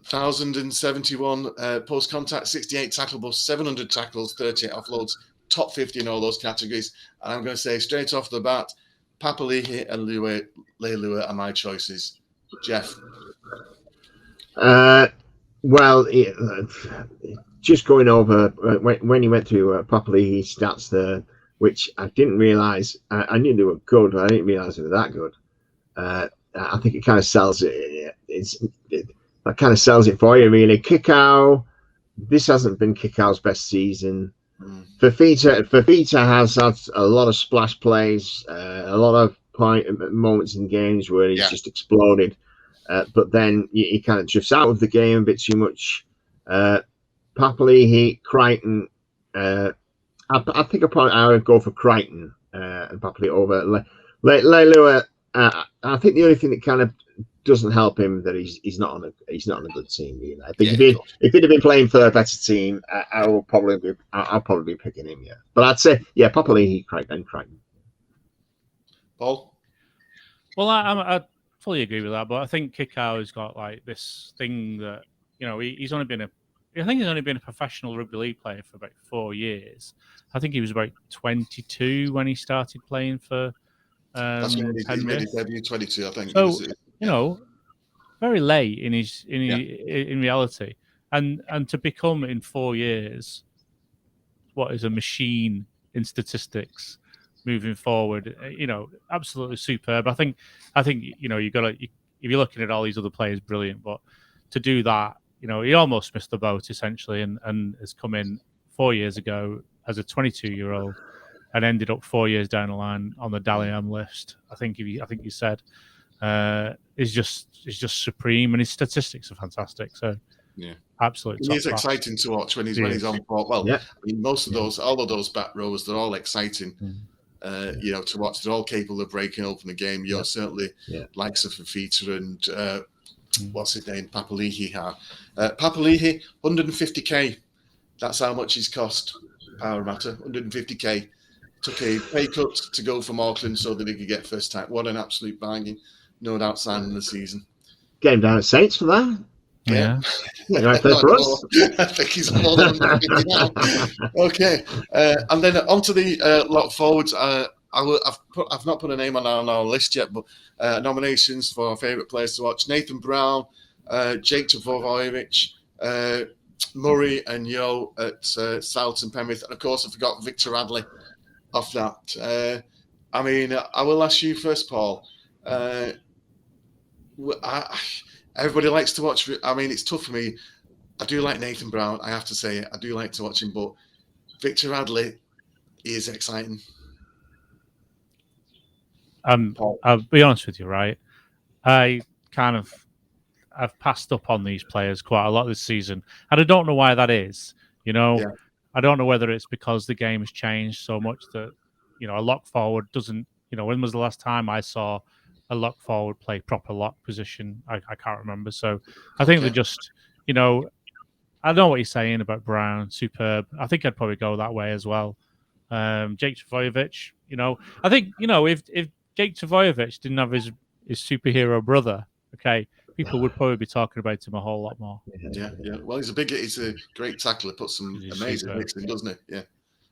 1,071 post-contact, 68 tackle busts, 700 tackles, 38 offloads, top 50 in all those categories. And I'm going to say straight off the bat, Papali'i and Leilua are my choices. Geoff? Well, just going over when you went through Papali'i's stats there, which I didn't realise. I knew they were good, but I didn't realise they were that good. I think it kind of sells it. That kind of sells it for you, really. Kickout. This hasn't been Kickout's best season. Fafita has had a lot of splash plays, a lot of moments in games where he's just exploded. But then he kind of drifts out of the game a bit too much. Papali'i, Crichton. I think I would go for Crichton and Papali'i over Leilua. I think the only thing that kind of doesn't help him that he's not on a good team. You know, I think if he'd have been playing for a better team, I'll probably be picking him. Yeah, but I'd say Papali'i, Crichton. Paul? Well, I fully agree with that, but I think Kickout has got like this thing that, you know, he's only been a professional rugby league player for about 4 years. I think he was about 22 when he started playing for. That's when he made his debut, 22, I think. So, you know, very late in reality, and to become in 4 years what is a machine in statistics moving forward, you know, absolutely superb. I think you know, if you're looking at all these other players, brilliant, but to do that, you know, he almost missed the boat essentially, and has come in 4 years ago as a 22-year-old and ended up 4 years down the line on the Dally M list. I think you said is just supreme, and his statistics are fantastic. So absolutely, it is exciting to watch when he's on board. Well, I mean, all of those back rows, they're all exciting. You know, to watch. They're all capable of breaking open the game. You're certainly likes of Fafita and what's his name, Papali'i. Papali'i, 150k. That's how much he's cost. Power matter, 150k. Took a pay cut to go from Auckland so that he could get first time. What an absolute banging, no doubt, signing the season. Get him down at Saints for that. Yeah. Right there for us. I think he's more than 150 now. Okay. And then onto the lot forwards. I've not put a name on our list yet, but nominations for our favourite players to watch: Nathan Brown, Jake Tavojevic, Murray and Yo at South and Penrith. And of course, I forgot Victor Radley off that. I mean, I will ask you first, Paul. Everybody likes to watch. I mean, it's tough for me. I do like Nathan Brown. I have to say it. I do like to watch him, but Victor Radley is exciting. I'll be honest with you, right? I've passed up on these players quite a lot this season, and I don't know why that is. You know, I don't know whether it's because the game has changed so much that, you know, a lock forward doesn't. You know, when was the last time I saw a lock forward play proper lock position? I can't remember. So I think they're just, you know, I know what you're saying about Brown, superb. I think I'd probably go that way as well. Jake Tavojevic, you know, I think, you know, if Jake Tavojevic didn't have his superhero brother, okay, people would probably be talking about him a whole lot more. Yeah. Well, he's a great tackler. Puts some He's amazing superb. hits in, doesn't he? Yeah.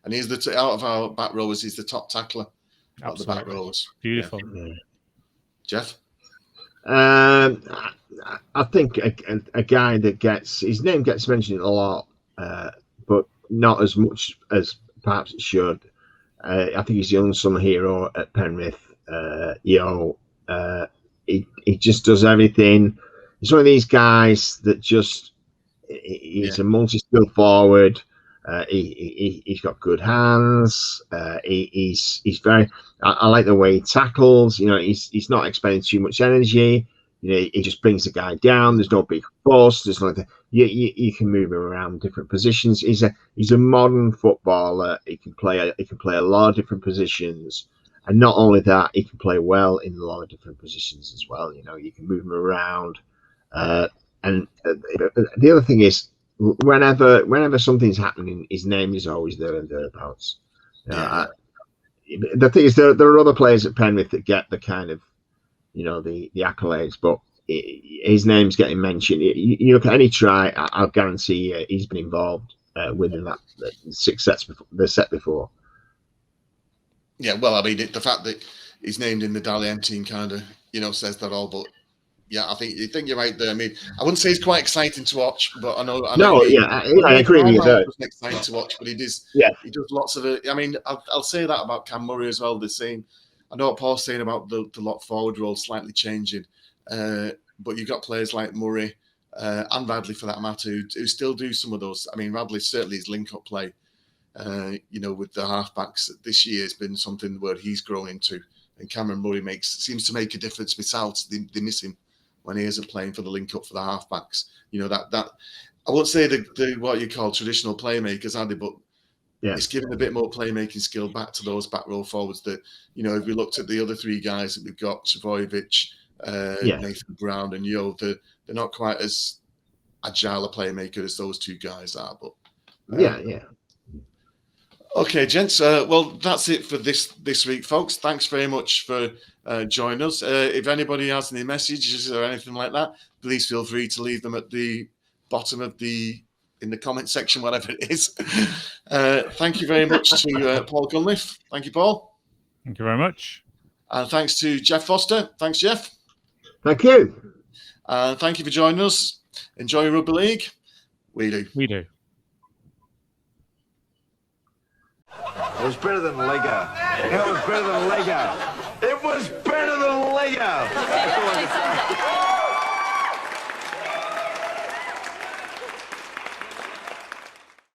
And he's out of our back rowers, he's the top tackler of the back Absolutely. rowers. Beautiful. Yeah. Jeff? I think a guy that his name gets mentioned a lot, but not as much as perhaps it should. I think he's the unsung hero at Penrith. He just does everything. He's one of these guys that he's a multi-skilled forward. He's got good hands. He's very. I like the way he tackles. He's not expending too much energy. He just brings the guy down. There's no big force. There's nothing. You can move him around different positions. He's a modern footballer. He can play a lot of different positions, and not only that, he can play well in a lot of different positions as well. You can move him around. And the other thing is, whenever something's happening, his name is always there and thereabouts. The thing is, there are other players at Penrith that get the kind of, the accolades, but his name's getting mentioned. You look at any try, I'll guarantee he's been involved within that 6 sets before, the set before. Yeah, well, I mean, the fact that he's named in the Dally M team kind of, says that all. But yeah, I think you're right there. I mean, I wouldn't say it's quite exciting to watch, but I know. I agree with you there. It's exciting to watch, but he does lots of it. I mean, I'll say that about Cam Murray as well. The same. I know what Paul's saying about the lock forward role slightly changing, but you've got players like Murray and Radley, for that matter, who still do some of those. I mean, Radley certainly his link-up play, with the halfbacks this year has been something where he's grown into, and Cameron Murray seems to make a difference without they miss him when he isn't playing for the link-up for the halfbacks. That I won't say the what you call traditional playmakers, Andy, but it's given a bit more playmaking skill back to those back row forwards that, if we looked at the other 3 guys that we've got, Trbojevic, Nathan Brown and they're not quite as agile a playmaker as those 2 guys are. But Okay, gents. Well, that's it for this week, folks. Thanks very much for joining us. If anybody has any messages or anything like that, please feel free to leave them at the bottom of in the comment section, whatever it is. Thank you very much to Paul Cunliffe. Thank you, Paul. Thank you very much. And thanks to Geoff Foster. Thanks, Jeff. Thank you. Thank you for joining us. Enjoy Rugby League. We do. We do. It was better than Lego. It was better than Lego. It was better than Lego.